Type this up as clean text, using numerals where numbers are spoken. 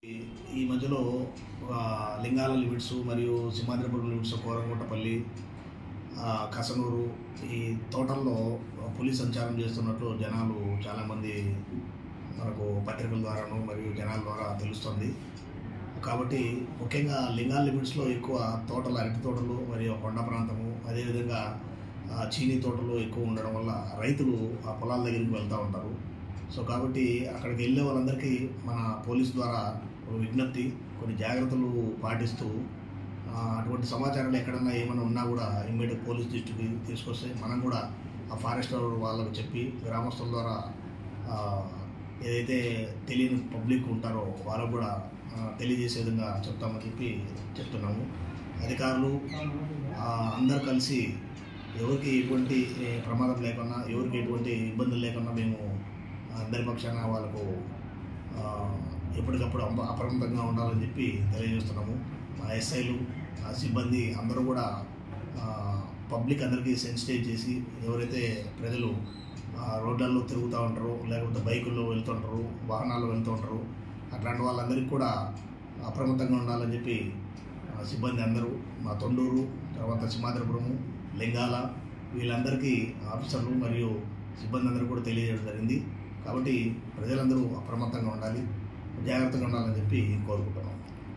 ఈ మధ్యలో లింగాల లిమిట్స్ మరియు సింహాద్రిపురం లిమిట్స్ కోరంగుట్టపల్లి కసనూరు ఈ తోటల్లో పులి సంచారం చేస్తున్నట్లు జనాలు చాలామంది మనకు పత్రికల ద్వారాను మరియు జనాల ద్వారా తెలుస్తుంది. కాబట్టి ముఖ్యంగా లింగాల లిమిట్స్లో ఎక్కువ తోటలు, అరటి తోటలు మరియు కొండ ప్రాంతము, అదేవిధంగా చీనీ తోటలు ఎక్కువ ఉండడం వల్ల రైతులు ఆ పొలాల దగ్గరికి వెళ్తూ ఉంటారు. సో కాబట్టి అక్కడికి వెళ్ళే వాళ్ళందరికీ మన పోలీస్ ద్వారా విజ్ఞప్తి, కొన్ని జాగ్రత్తలు పాటిస్తూ అటువంటి సమాచారాలు ఎక్కడన్నా ఏమైనా ఉన్నా కూడా ఇమ్మీడియట్ పోలీస్ దృష్టికి తీసుకొస్తే మనం కూడా ఆ ఫారెస్టర్ వాళ్ళకు చెప్పి గ్రామస్తుల ద్వారా ఏదైతే తెలియని పబ్లిక్ ఉంటారో వాళ్ళకు కూడా తెలియజేసే విధంగా చెప్తామని చెప్తున్నాము. అధికారులు అందరూ కలిసి ఎవరికి ఎటువంటి ప్రమాదం లేకుండా, ఎవరికి ఎటువంటి ఇబ్బందులు లేకుండా మేము అందరి పక్షాన వాళ్ళకు ఎప్పటికప్పుడు అప్రమత్తంగా ఉండాలని తెలియజేస్తున్నాము. మా ఎస్ఐలు, సిబ్బంది అందరూ కూడా పబ్లిక్ అందరికీ సెన్సిటైజ్ చేసి, ఎవరైతే ప్రజలు రోడ్లలో తిరుగుతూ ఉంటారో, లేకపోతే బైకుల్లో వెళ్తుంటారు, వాహనాల్లో వెళ్తుంటారు, అట్లాంటి వాళ్ళందరికీ కూడా అప్రమత్తంగా ఉండాలని సిబ్బంది అందరూ, మా తొండూరు, తర్వాత సింహాద్రిపురము, లింగాల వీళ్ళందరికీ ఆఫీసర్లు మరియు సిబ్బంది అందరూ కూడా తెలియజేయడం జరిగింది. కాబట్టి ప్రజలందరూ అప్రమత్తంగా ఉండాలి, జాగ్రత్తగా ఉండాలని కోరుకుంటున్నాం.